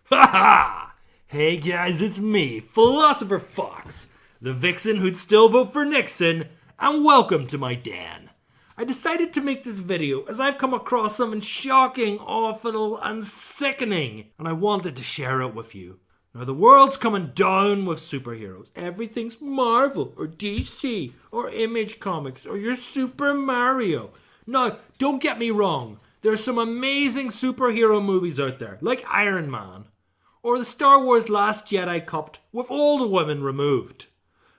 Ha ha! Hey guys, it's me, Philosopher Fox, the vixen who'd still vote for Nixon, and welcome to my den. I decided to make this video as I've come across something shocking, awful, and sickening, and I wanted to share it with you. Now, the world's coming down with superheroes. Everything's Marvel, or DC, or Image Comics, or your Super Mario. Now, don't get me wrong. There's some amazing superhero movies out there, like Iron Man, or the Star Wars Last Jedi Cup with all the women removed.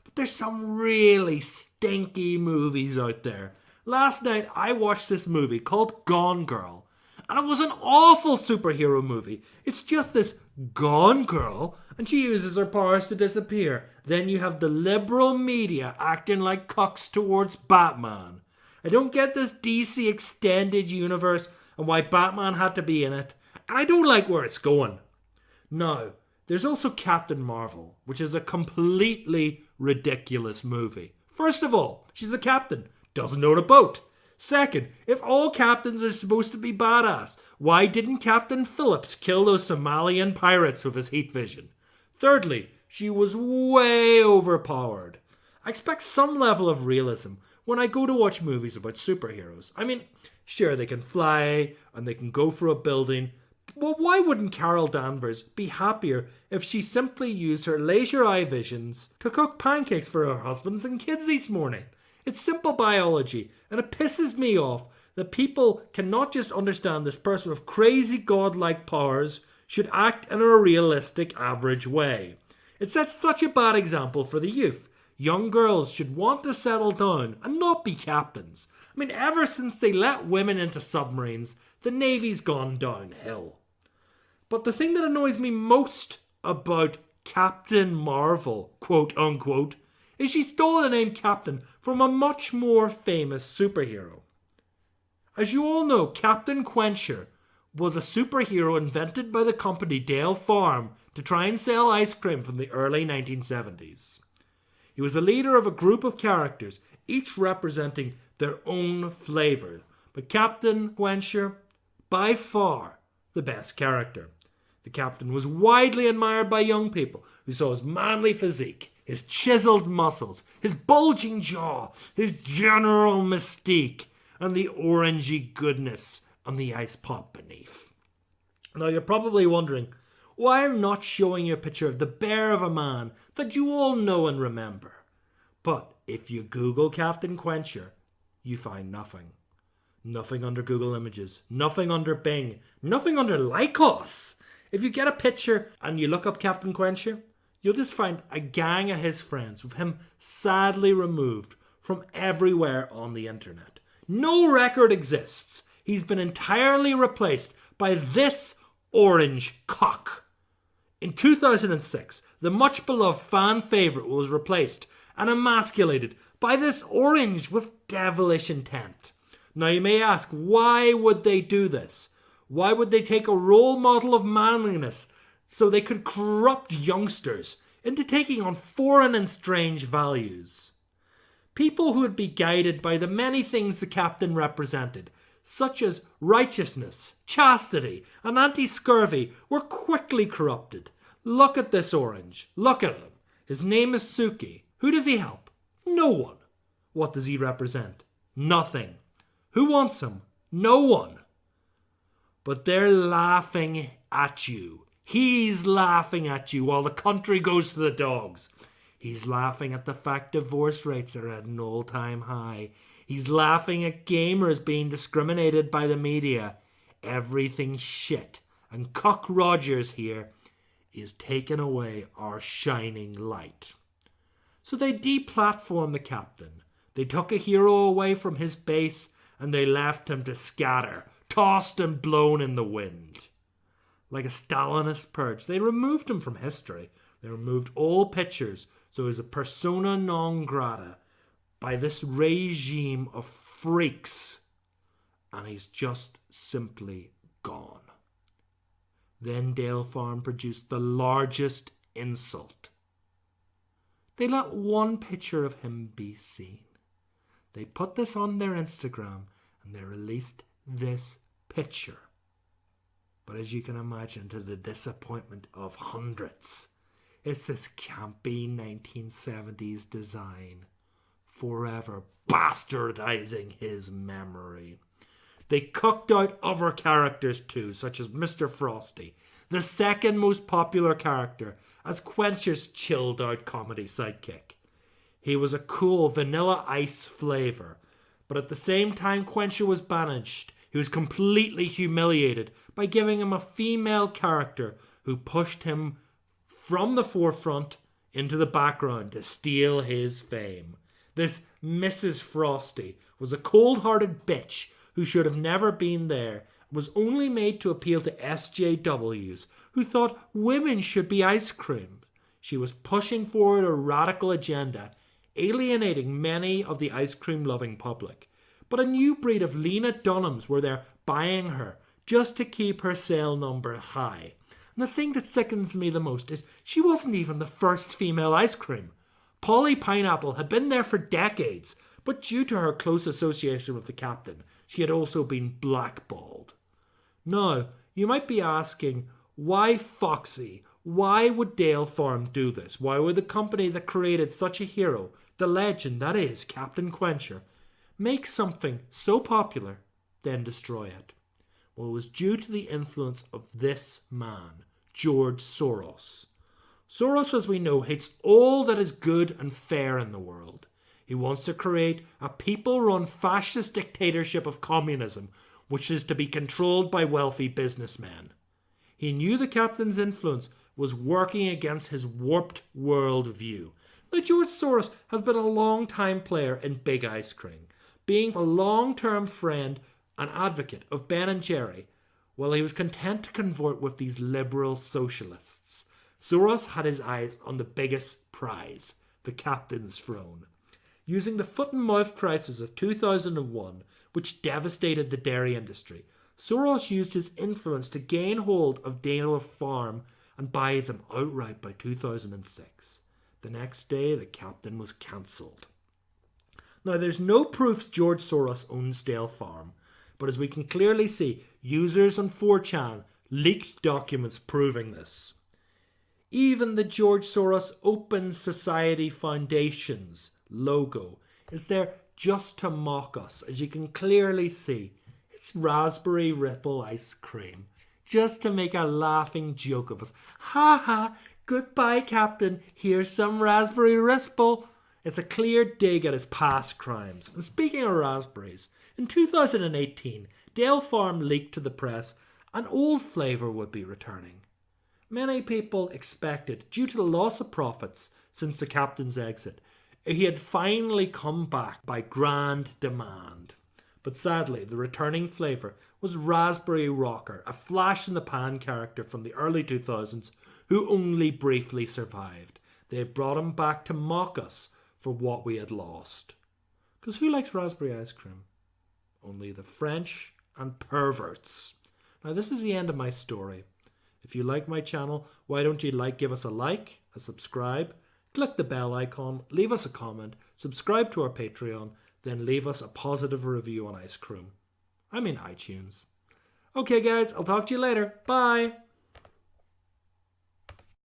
But there's some really stinky movies out there. Last night I watched this movie called Gone Girl, and it was an awful superhero movie. It's just this Gone Girl, and she uses her powers to disappear. Then you have the liberal media acting like cucks towards Batman. I don't get this DC extended universe and why Batman had to be in it, and I don't like where it's going. Now, there's also Captain Marvel, which is a completely ridiculous movie. First of all, she's a captain, doesn't own a boat. Second, if all captains are supposed to be badass, why didn't Captain Phillips kill those Somalian pirates with his heat vision? Thirdly, she was way overpowered. I expect some level of realism when I go to watch movies about superheroes. I mean, sure, they can fly and they can go through a building. Well, why wouldn't Carol Danvers be happier if she simply used her laser eye visions to cook pancakes for her husbands and kids each morning? It's simple biology, and it pisses me off that people cannot just understand this person with crazy godlike powers should act in a realistic, average way. It sets such a bad example for the youth. Young girls should want to settle down and not be captains. I mean, ever since they let women into submarines, the Navy's gone downhill. But the thing that annoys me most about Captain Marvel, quote unquote, is she stole the name Captain from a much more famous superhero. As you all know, Captain Quencher was a superhero invented by the company Dale Farm to try and sell ice cream from the early 1970s. He was a leader of a group of characters, each representing their own flavour. But Captain Quencher, by far the best character. The captain was widely admired by young people who saw his manly physique, his chiseled muscles, his bulging jaw, his general mystique, and the orangey goodness on the ice pop beneath. Now you're probably wondering why I'm not showing you a picture of the bear of a man that you all know and remember. But if you Google Captain Quencher, you find nothing. Nothing under Google Images, nothing under Bing, nothing under Lycos. If you get a picture and you look up Captain Quencher, you'll just find a gang of his friends with him sadly removed from everywhere on the internet. No record exists. He's been entirely replaced by this orange cock. In 2006, the much beloved fan favourite was replaced and emasculated by this orange with devilish intent. Now you may ask, why would they do this? Why would they take a role model of manliness so they could corrupt youngsters into taking on foreign and strange values? People who would be guided by the many things the captain represented, such as righteousness, chastity, and anti-scurvy, were quickly corrupted. Look at this orange. Look at him. His name is Suki. Who does he help? No one. What does he represent? Nothing. Who wants him? No one. But they're laughing at you. He's laughing at you while the country goes to the dogs. He's laughing at the fact divorce rates are at an all-time high. He's laughing at gamers being discriminated by the media. Everything's shit. And Cuck Rogers here is taking away our shining light. So they deplatformed the captain. They took a hero away from his base and they left him to scatter, tossed and blown in the wind. Like a Stalinist purge, they removed him from history. They removed all pictures, so he's a persona non grata by this regime of freaks. And he's just simply gone. Then Dale Farm produced the largest insult. They let one picture of him be seen. They put this on their Instagram and they released this picture. but as you can imagine, to the disappointment of hundreds, it's this campy 1970s design, forever bastardizing his memory. They cooked out other characters too, such as Mr. Frosty, the second most popular character, as Quencher's chilled out comedy sidekick. He was a cool vanilla ice flavour, but at the same time Quencher was banished, he was completely humiliated by giving him a female character who pushed him from the forefront into the background to steal his fame. This Mrs. Frosty was a cold-hearted bitch who should have never been there, and was only made to appeal to SJWs who thought women should be ice cream. She was pushing forward a radical agenda, alienating many of the ice cream loving public. But a new breed of Lena Dunhams were there buying her just to keep her sale number high. And the thing that sickens me the most is she wasn't even the first female ice cream. Polly Pineapple had been there for decades, but due to her close association with the captain, she had also been blackballed. Now, you might be asking, why Foxy? Why would Dale Farm do this? Why would the company that created such a hero, the legend that is Captain Quencher, make something so popular, then destroy it? Well, it was due to the influence of this man, George Soros. Soros, as we know, hates all that is good and fair in the world. He wants to create a people-run fascist dictatorship of communism, which is to be controlled by wealthy businessmen. He knew the captain's influence was working against his warped world view. Now, George Soros has been a long-time player in big ice cream, being a long-term friend and advocate of Ben and Jerry. While he was content to convert with these liberal socialists, Soros had his eyes on the biggest prize, the captain's throne. Using the foot-and-mouth crisis of 2001, which devastated the dairy industry, Soros used his influence to gain hold of Dale Farm and buy them outright by 2006. The next day, the captain was cancelled. Now, there's no proof George Soros owns Dale Farm, but as we can clearly see, users on 4chan leaked documents proving this. Even the George Soros Open Society Foundation's logo is there just to mock us. As you can clearly see, it's raspberry ripple ice cream, just to make a laughing joke of us. Ha ha, goodbye captain, here's some raspberry ripple. It's a clear dig at his past crimes. And speaking of raspberries, in 2018, Dale Farm leaked to the press an old flavour would be returning. Many people expected, due to the loss of profits since the captain's exit, he had finally come back by grand demand. But sadly, the returning flavour was Raspberry Rocker, a flash-in-the-pan character from the early 2000s who only briefly survived. They had brought him back to mock us for what we had lost. Because who likes raspberry ice cream? Only the French and perverts. Now, this is the end of my story. If you like my channel, why don't you give us a like, a subscribe, click the bell icon, leave us a comment, subscribe to our Patreon, then leave us a positive review on iTunes. Okay guys, I'll talk to you later. Bye!